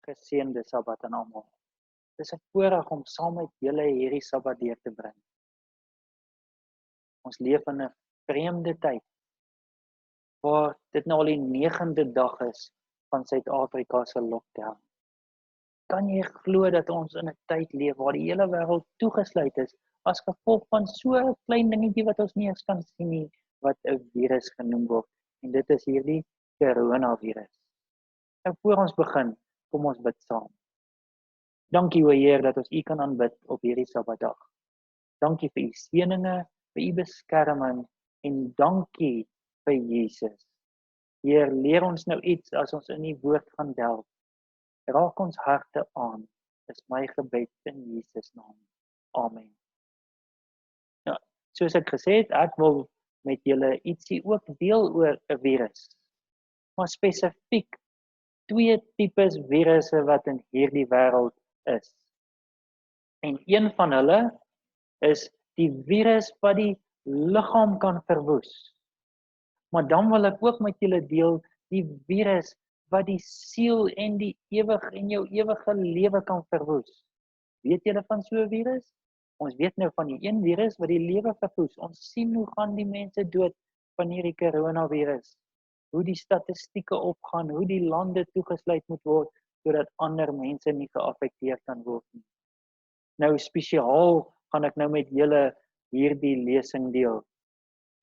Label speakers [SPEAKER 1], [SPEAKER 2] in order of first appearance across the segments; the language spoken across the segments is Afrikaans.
[SPEAKER 1] Geseënde Sabbat aan almal. Dis 'n voorreg om saam met julle hierdie Sabbat deur te bring. Ons leef in 'n vreemde tyd waar dit nou al die 9de dag is van Suid-Afrika se lockdown. Kan jy glo dat ons in 'n tyd leef waar die hele wêreld toegesluit is as gevolg van so 'n klein dingetjie wat ons nie eens kan sien nie, wat 'n virus genoem word, en dit is hierdie coronavirus. Nou voor ons begin, kom ons bid saam. Dankie o Heer dat ons U kan aanbid op hierdie Sabbatdag. Dankie vir U seëninge, vir U beskerming en dankie vir Jesus. Heer, leer ons nou iets as ons in U woord gaan delf. Raak ons harte aan, is my gebed in Jesus naam. Amen. Nou, soos ek gesê het, ek wil met julle ietsie ook deel oor 'n virus. Maar spesifiek 2 tipes virusse wat in hierdie wêreld is. En een van hulle is die virus wat die liggaam kan verwoes. Maar dan wil ek ook met julle deel die virus wat die siel en die jou ewige lewe kan verwoes. Weet julle van so 'n virus? Ons weet nou van die een virus wat die lewe verwoes. Ons sien hoe gaan die mense dood van hierdie coronavirus. Hoe die statistieke opgaan, hoe die lande toegesluit moet word sodat ander mense nie geaffekteer kan word nie. Nou spesiaal gaan ek nou met julle hierdie lesing deel.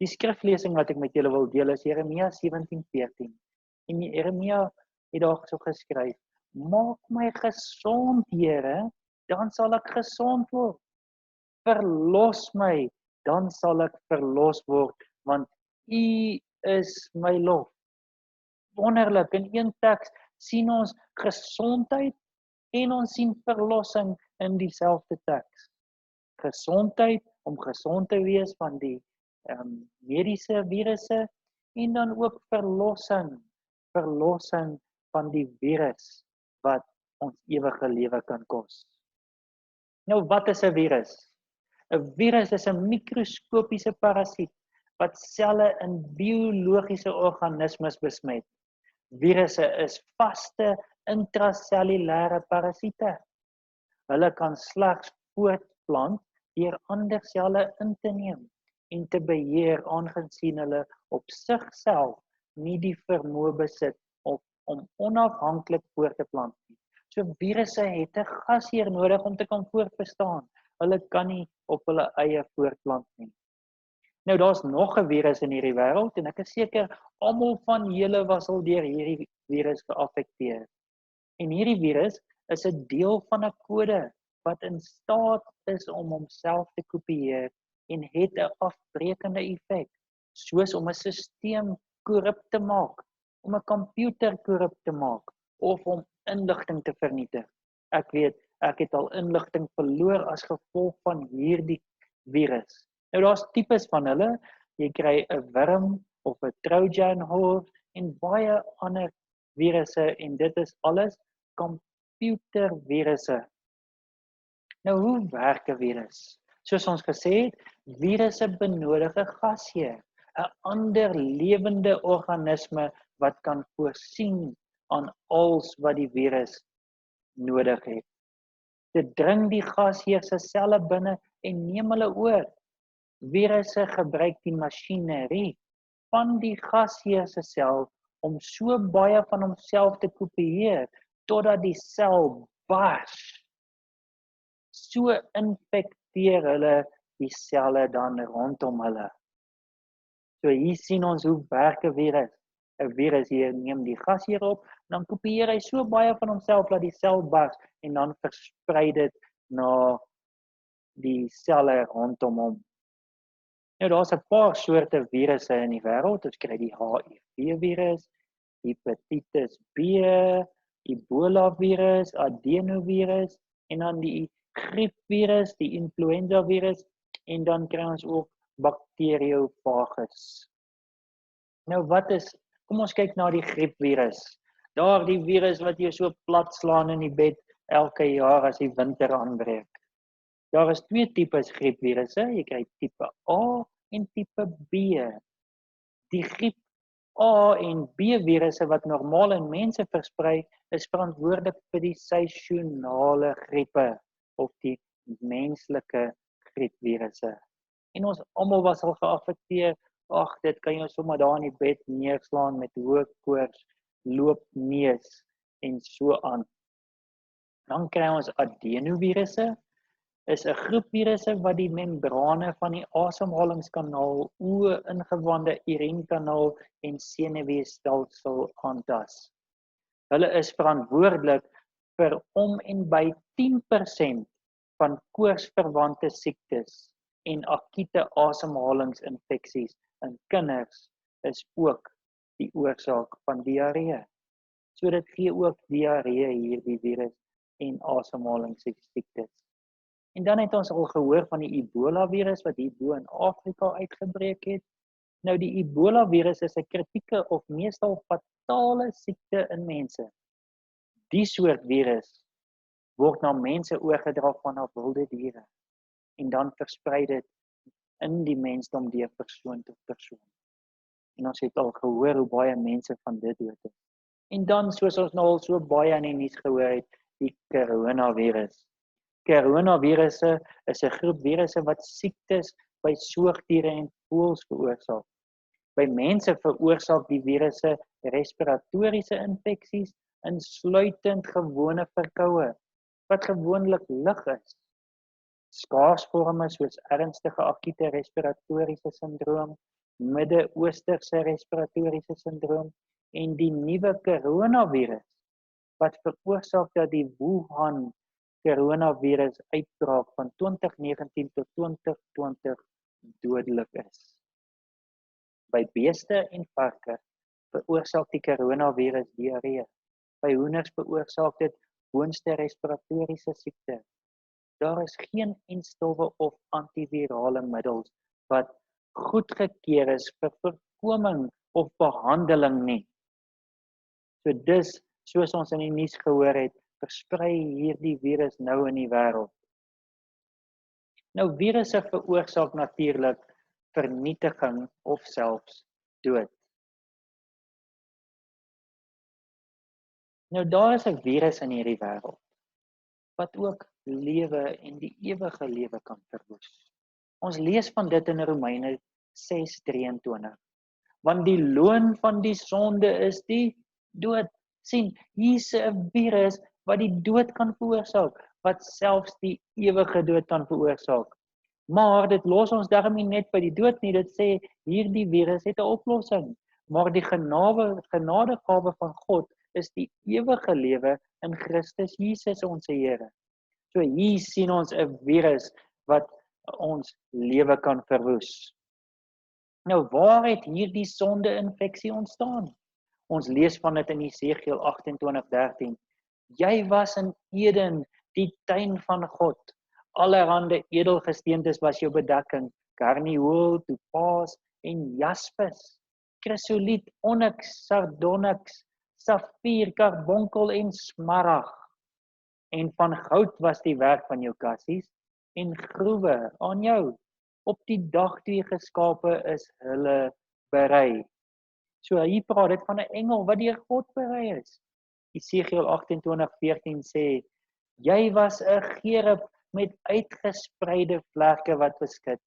[SPEAKER 1] Die skriflesing wat ek met julle wil deel is Jeremia 17:14. En Jeremia het daar so geskryf: "Maak my gesond, Here, dan sal ek gesond word. Verlos my, dan sal ek verlos word, want U is my lof." Wonderlik, in een teks sien ons gesondheid en ons sien verlossing in dieselfde teks. Gesondheid om gesond te wees van die mediese virusse en dan ook verlossing van die virus wat ons ewige lewe kan kos. Nou, wat is 'n virus? 'n Virus is 'n mikroskopiese parasiet wat selle in biologiese organismes besmet. Virusse is vaste intrasellulêre parasiete. Hulle kan slegs voortplant deur ander selle in te neem en te beheer, aangesien hulle op sigself nie die vermoë besit om onafhanklik voort te plant nie. So virusse het 'n gasheer nodig om te kan voortbestaan. Hulle kan nie op hulle eie voortplant nie. Nou daar's nog 'n virus in hierdie wêreld en ek is seker almal van julle was al deur hierdie virus geaffekteer. En hierdie virus is 'n deel van 'n kode wat in staat is om homself te kopieer en het 'n afbreekende effek, soos om 'n stelsel korrup te maak, om 'n komputer korrup te maak of om inligting te vernietig. Ek weet, ek het al inligting verloor as gevolg van hierdie virus. Nou daar's tipes van hulle. Jy kry 'n wurm of 'n Trojan horse en baie ander virusse en dit is alles komputervirusse. Nou hoe werk 'n virus? Soos ons gesê het, virusse benodig 'n gasheer, 'n ander lewende organisme wat kan voorsien aan alles wat die virus nodig het. Dit dring die gasheer se selle binne en neem hulle oor. Virusse gebruik die masjinerie van die gasheer se sel om so baie van homself te kopieer totdat die sel bars. So infekteer hulle die selle dan rondom hulle. So hier sien ons hoe werk 'n virus. 'n Virus hier neem die gasheer op, dan kopieer hy so baie van homself dat die sel bars en dan versprei dit na die selle rondom hom. Nou daar's 'n paar soorte virusse in die wêreld. Ons kry die HIV-virus, hepatitis B, Ebola-virus, adenovirus en dan die griepvirus, die influenza-virus en dan kry ons ook bakteriofagus. Nou kom ons kyk na die griepvirus. Daardie virus wat jou so plat slaan in die bed elke jaar as die winter aanbreek. Daar is 2 tipes griepvirusse. Jy kry tipe A en tipe B. Die griep A en B virusse wat normaal in mense versprei, is verantwoordelik vir die seisonale griepe of die menslike griepvirusse. En ons almal was al geaffekteer. Ag, dit kan jy sommer daar in die bed neerslaan met hoë koors, loopneus en so aan. Dan kry ons adenovirusse, is 'n groep virusse wat die membrane van die asemhalingskanaal, oë, ingewande, urienkanaal en senuweestelsel aantas. Hulle is verantwoordelik vir om en by 10% van koorsverwante siektes en akute asemhalingsinfeksies in kinders is ook die oorsaak van diarree. So dit gee ook diarree hierdie virus en asemhalingssiektes. En dan het ons al gehoor van die Ebola virus wat hier bo in Afrika uitgebreek het. Nou die Ebola virus is 'n kritieke of meestal fatale siekte in mense. Die soort virus word na mense oorgedra vanaf wilde diere en dan versprei dit in die mensdom deur persoon tot persoon. En ons het al gehoor hoe baie mense van dit dood is. En dan, soos ons nou al so baie in die nuus gehoor het, die coronavirus. Coronavirusse is 'n groep virusse wat siektes by soogdiere en voëls veroorsaak. By mense veroorsaak die virusse respiratoriese infeksies, insluitend gewone verkoue, wat gewoonlik lig is. Skaarsvorme soos ernstige akute respiratoriese sindroom, Midde-Oosterse respiratoriese sindroom en die nuwe coronavirus wat veroorsaak dat die Wuhan coronavirus uitbraak van 2019 tot 2020 dodelik is. By beeste en varke veroorsaak die coronavirus diarree. By hoenders veroorsaak dit boonste respiratoriese siekte. Daar is geen enstowwe of antivirale middels wat goedgekeur is vir voorkoming of behandeling nie. So dis, soos ons in die nuus gehoor het, versprei hierdie virus nou in die wêreld. Nou virusse veroorsaak natuurlik vernietiging of selfs dood. Nou daar is 'n virus in hierdie wêreld wat ook lewe en die ewige lewe kan verwoes. Ons lees van dit in Romeine 6:23. Want die loon van die sonde is die dood. Sien, hier's 'n virus wat die dood kan veroorsaak, wat selfs die ewige dood kan veroorsaak. Maar dit los ons daarom nie net by die dood nie, dit sê hierdie virus het 'n oplossing. Maar die genadegawe van God is die ewige lewe in Christus Jesus ons Here. So hier sien ons 'n virus wat ons lewe kan verwoes. Nou waar het hierdie sonde-infeksie ontstaan? Ons lees van dit in Jesegiel 28:13. Jy was in Eden, die tuin van God. Allerhande edelgesteentes was jou bedekking, karnieul, topaas en jaspis, krisoliet, onyx, sardonyx, safier, karbonkel en smarag. En van goud was die werk van jou kassies en groewe aan jou. Op die dag toe jy geskape is, hulle berei. So hier praat dit van 'n engel wat deur God berei is. Jesegiel 28:14 sê, jy was 'n gerub met uitgespreide vlerke wat beskud,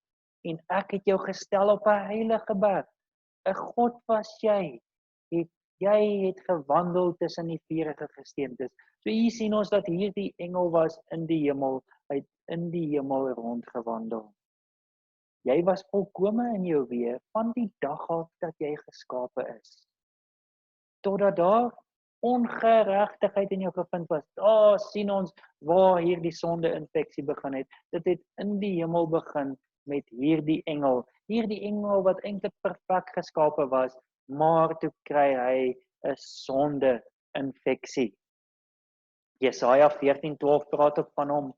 [SPEAKER 1] en ek het jou gestel op 'n heilige berg. 'n God was jy het gewandel tussen die vuurige gesteentes. So hier sien ons dat hierdie engel was in die hemel, uit in die hemel rondgewandel. Jy was volkome in jou weë van die dag af dat jy geskape is. Totdat daar ongeregtigheid in jou gevind was. Daar sien ons waar hierdie sonde-infeksie begin het. Dit het in die hemel begin met hierdie engel. Hierdie engel wat eintlik perfek geskape was, maar toe kry hy 'n sonde-infeksie. Jesaja 14:12 praat ook van hom.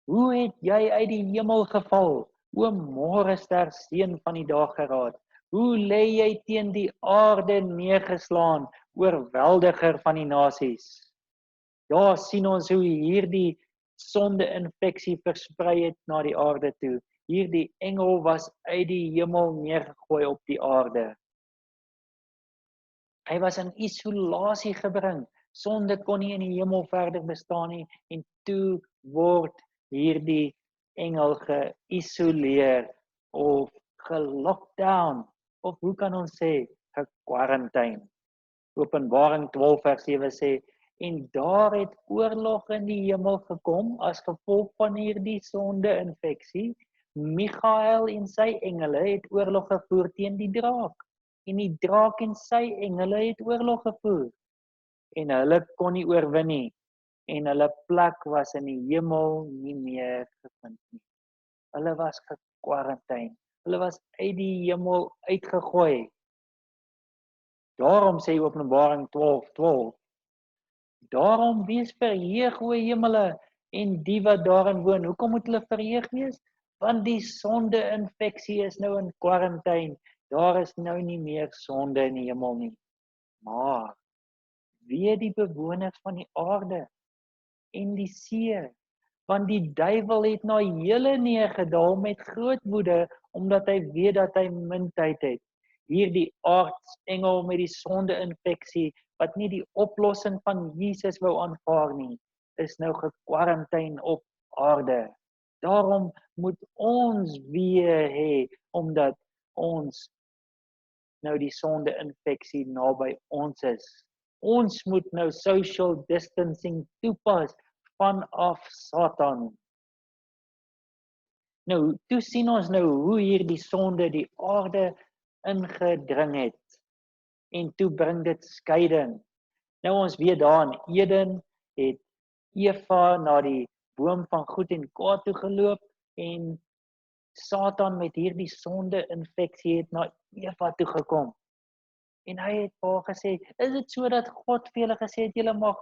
[SPEAKER 1] Hoe het jy uit die hemel geval, o môrester, seun van die dageraad? Hoe lê jy teen die aarde neergeslaan, oorweldiger van die nasies? Ja, sien ons hoe hierdie sonde-infeksie versprei het na die aarde toe. Hierdie engel was uit die hemel neergegooi op die aarde. Hy was in isolasie gebring. Sonde kon nie in die hemel verder bestaan nie en toe word hierdie engel geïsoleer of gelockdown of hoe kan ons sê gekwarantyne. Openbaring 12 vers 7 sê en daar het oorlog in die hemel gekom as gevolg van hierdie sonde-infeksie. Michael en sy engele het oorlog gevoer teen die draak. En die draak en sy engele het oorlog gevoer. En hulle kon nie oorwin nie. En hulle plek was in die hemel nie meer gevind nie. Hulle was gekwarantyne. Hulle was uit die hemel uitgegooi. Daarom sê Openbaring 12:12. Daarom wees verheug, o hemele, en die wat daarin woon. Hoekom moet hulle verheug wees? Want die sonde-infeksie is nou in kwarantyne. Daar is nou nie meer sonde in die hemel nie. Maar wee die bewoners van die aarde en die see, want die duiwel het na julle neergedaal met groot woede, omdat hy weet dat hy min tyd het. Hierdie aartsengel met die sonde-infeksie, wat nie die oplossing van Jesus wou aanvaar nie, is nou gekwarantyne op aarde. Daarom moet ons weer hê, omdat ons nou die sonde-infeksie naby ons is. Ons moet nou social distancing toepas vanaf Satan. Nou, toe sien ons nou hoe hierdie sonde die aarde ingedring het. En toe bring dit skeiding. Nou ons weet daar in Eden het Eva na die boom van goed en kwaad toe geloop en Satan met hierdie sonde-infeksie het na Eva toe gekom. En hy het vir haar gesê, is dit so dat God vir julle gesê het, julle mag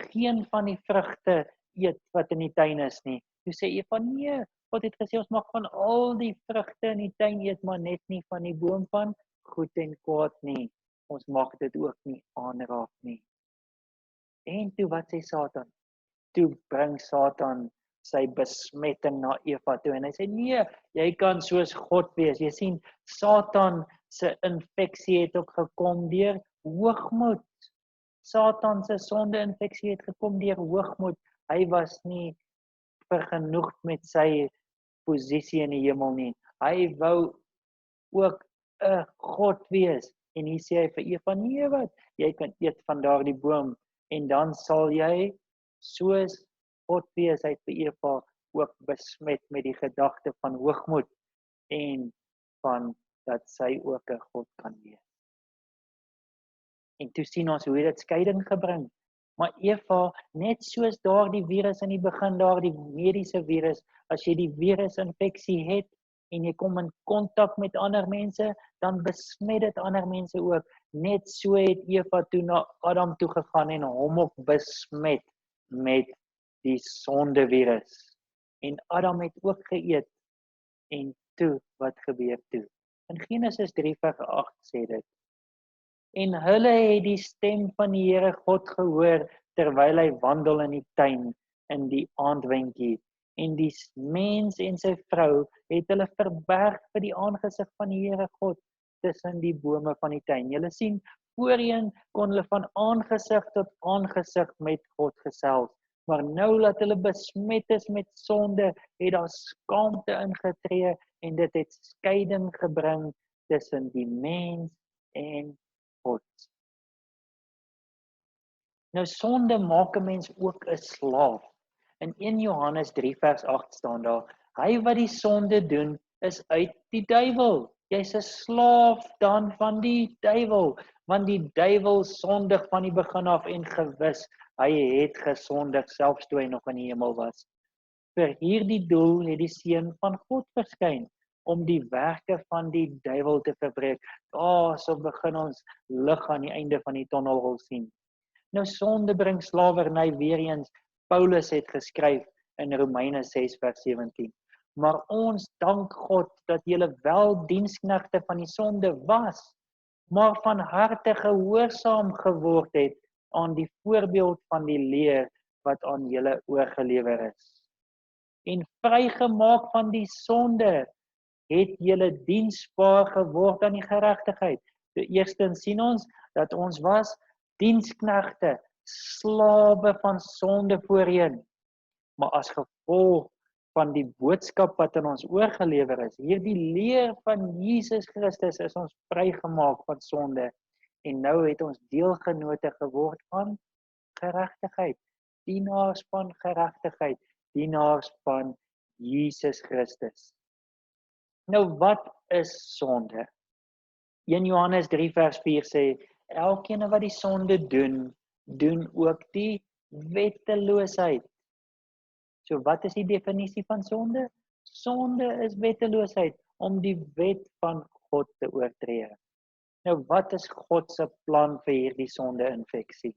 [SPEAKER 1] geen van die vrugte eet wat in die tuin is nie. Toe sê Eva, nee, God het gesê, ons mag van al die vrugte in die tuin eet, maar net nie van die boom van goed en kwaad nie. Ons mag dit ook nie aanraak nie. En toe wat sê Satan? Toe bring Satan sy besmetting na Eva toe en hy sê, nee, jy kan soos God wees. Jy sien, Satan se infeksie het ook gekom deur hoogmoed. Satan se sonde-infeksie het gekom deur hoogmoed. Hy was nie vergenoegd met sy posisie in die hemel nie. Hy wou ook 'n God wees. En hier sê hy vir Eva, nee wat, jy kan eet van daardie boom en dan sal jy soos God wees. Hy het vir Eva ook besmet met die gedagte van hoogmoed en van dat sy ook 'n God kan wees. En toe sien ons hoe dit skeiding gebring. Maar Eva, net soos daardie virus in die begin, daardie mediese virus, as jy die virusinfeksie het en jy kom in kontak met ander mense, dan besmet dit ander mense ook. Net so het Eva toe na Adam toe gegaan en hom ook besmet met die sondevirus. En Adam het ook geëet. En toe, wat gebeur toe? In Genesis 3:8 sê dit. En hulle het die stem van die Here God gehoor, terwyl hy wandel in die tuin, in die aandwentjie. En die mens en sy vrou het hulle verberg vir die aangesig van die Here God, tussen die bome van die tuin. Julle sien, voorheen kon hulle van aangesig tot aangesig met God gesels. Maar nou dat hulle besmet is met sonde, het daar skaamte ingetree en dit het skeiding gebring tussen die mens en God. Nou sonde maak 'n mens ook 'n slaaf. In 1 Johannes 3:8 staan daar, hy wat die sonde doen, is uit die duiwel. Jy's 'n slaaf dan van die duiwel, want die duiwel sondig van die begin af en gewis, hy het gesondig selfs toe hy nog in die hemel was. Vir hierdie doel het die Seun van God verskyn, om die werke van die duiwel te verbreek. So begin ons lig aan die einde van die tonnel sien. Nou sonde bring slawerny weer eens. Paulus het geskryf in Romeine 6:17. Maar ons dank God dat julle wel diensknegte van die sonde was, maar van harte gehoorsaam geword het aan die voorbeeld van die leer wat aan julle oorgelewer is. En vrygemaak van die sonde het julle diensbaar geword aan die geregtigheid. Eerstens sien ons dat ons was diensknegte, slawe van sonde voorheen, maar as gevolg van die boodskap wat aan ons oorgelewer is, hierdie leer van Jesus Christus is ons vrygemaak van sonde, en nou het ons deelgenote geword van geregtigheid, dienaars van geregtigheid, dienaars van Jesus Christus. Nou wat is sonde? 1 Johannes 3 vers 4 sê, elkeen wat die sonde doen, doen ook die wetteloosheid. So wat is die definisie van sonde? Sonde is wetteloosheid, om die wet van God te oortree. Nou wat is God se plan vir hierdie sonde-infeksie?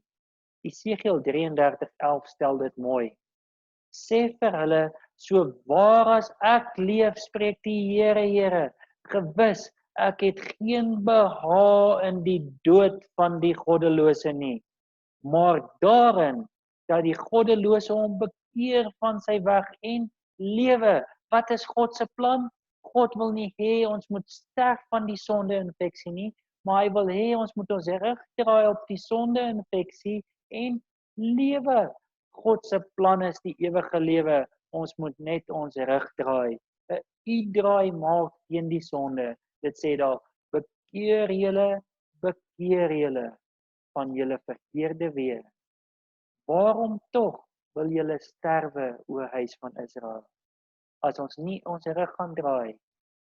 [SPEAKER 1] Esegiel 33:11 stel dit mooi. Sê vir hulle, so waar as ek leef, spreek die Here, gewis, ek het geen behaag in die dood van die goddelose nie, maar daarin, dat die goddelose hom bekeer van sy weg en lewe. Wat is God se plan? God wil nie hê ons moet sterf van die sonde-infeksie nie, maar hy wil hê ons moet ons rug draai op die sonde-infeksie en lewe. God se plan is die ewige lewe. Ons moet net ons rug draai. 'n U-draai maak teen die sonde. Dit sê daar, bekeer julle van julle verkeerde weë. Waarom tog wil julle sterwe, o huis van Israel? As ons nie ons rug gaan draai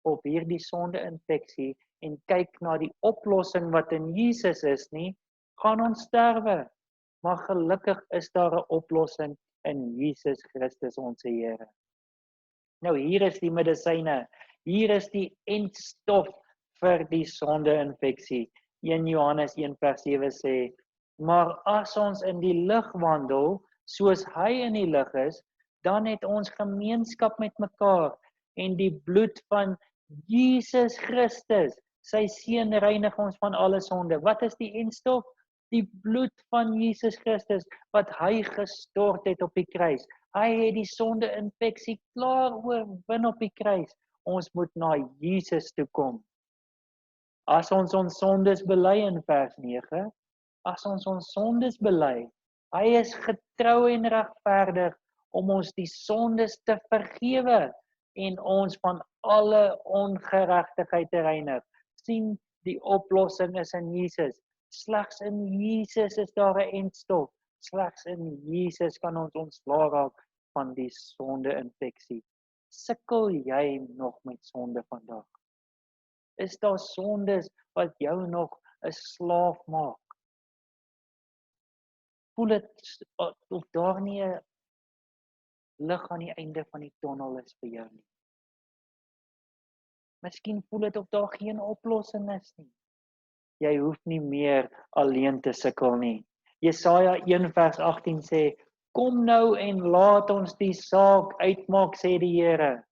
[SPEAKER 1] op hierdie sonde-infeksie en kyk na die oplossing wat in Jesus is nie, gaan ons sterwe. Maar gelukkig is daar 'n oplossing in Jesus Christus ons Here. Nou hier is die medisyne. Hier is die entstof vir die sonde-infeksie. 1 Johannes 1 vers 7 sê, maar as ons in die lig wandel, soos hy in die lig is, dan het ons gemeenskap met mekaar, en die bloed van Jesus Christus, sy seun, reinig ons van alle sonde. Wat is die entstof? Die bloed van Jesus Christus, wat hy gestort het op die kruis. Hy het die sonde-infeksie klaar oorwin op die kruis. Ons moet na Jesus toe kom. As ons sondes bely in vers 9, as ons sondes bely, hy is getrou en regverdig om ons die sondes te vergewe en ons van alle ongeregtigheid te reinig. Sien, die oplossing is in Jesus. Slegs in Jesus is daar 'n entstof. Slegs in Jesus kan ons ontslae raak van die sonde-infeksie. Sukkel jy nog met sonde vandag? Is daar sondes wat jou nog 'n slaaf maak? Voel dit of daar nie 'n lig aan die einde van die tonnel is vir jou nie? Miskien voel dit of daar geen oplossing is nie. Jy hoef nie meer alleen te sukkel nie. Jesaja 1 vers 18 sê, kom nou en laat ons die saak uitmaak, sê die Here.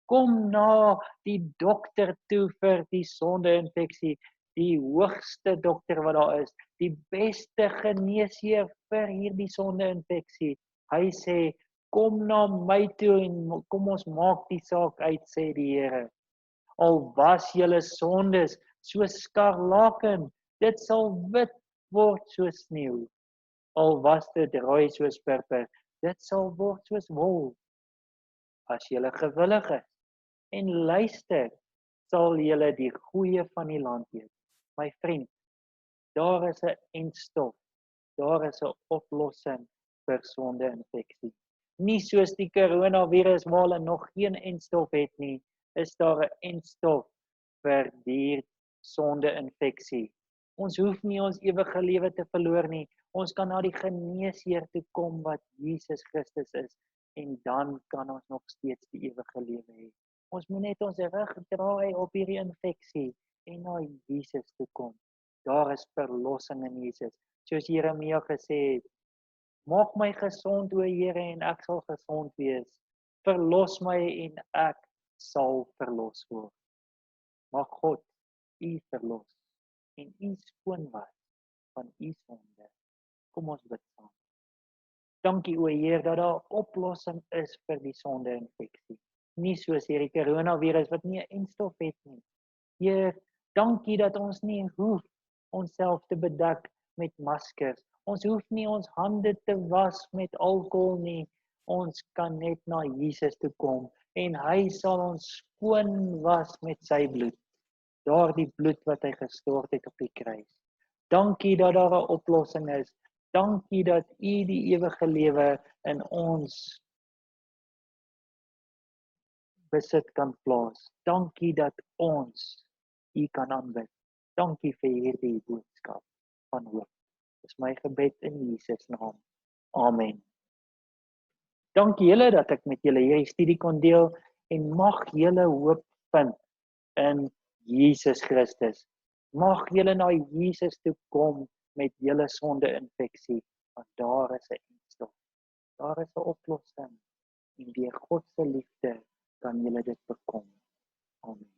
[SPEAKER 1] Kom na die dokter toe vir die sonde-infeksie, die hoogste dokter wat daar is, die beste geneesheer vir hierdie sonde-infeksie. Hy sê, kom na my toe en kom ons maak die saak uit, sê die Here. Al was julle sondes soos skarlaken, dit sal wit word soos sneeu. Al was dit rooi soos purper, dit sal word soos wol. As julle gewillig is en luister, sal julle die goeie van die land eet. My vriend, daar is 'n entstof, daar is 'n oplossing vir sonde-infeksie. Nie soos die coronavirus waar hulle nog geen entstof het nie, is daar 'n entstof vir die sonde-infeksie. Ons hoef nie ons ewige lewe te verloor nie. Ons kan na die geneesheer toe kom wat Jesus Christus is en dan kan ons nog steeds die ewige lewe hê. Ons moet net ons rug draai op hierdie infeksie en na Jesus toe kom. Daar is verlossing in Jesus. Soos Jeremia gesê het, maak my gesond, o Here, en ek sal gesond wees. Verlos my en ek sal verlos word. Mag God u verlos en u skoon was van u sonde. Kom ons bid saam. Dankie, o Heer, dat daar 'n oplossing is vir die sonde-infeksie. Nie soos hierdie coronavirus wat nie 'n entstof het nie. Heer, Dankie dat ons nie hoef onsself te bedek met maskers. Ons hoef nie ons hande te was met alkohol nie. Ons kan net na Jesus toe kom en hy sal ons skoon was met sy bloed. Daardie bloed wat hy gestort het op die kruis. Dankie dat daar 'n oplossing is. Dankie dat U die ewige lewe in ons besit kan plaas. Dankie dat ons U kan aanbid. Dankie vir hierdie boodskap van hoop. Dis my gebed in Jesus naam. Amen. Dankie julle dat ek met julle hierdie studie kon deel en mag julle hoop vind in Jesus Christus. Mag julle na Jesus toe kom met julle sonde-infeksie, want daar is 'n eindstop. Daar is 'n oplossing en deur God se liefde kan julle dit bekom. Amen.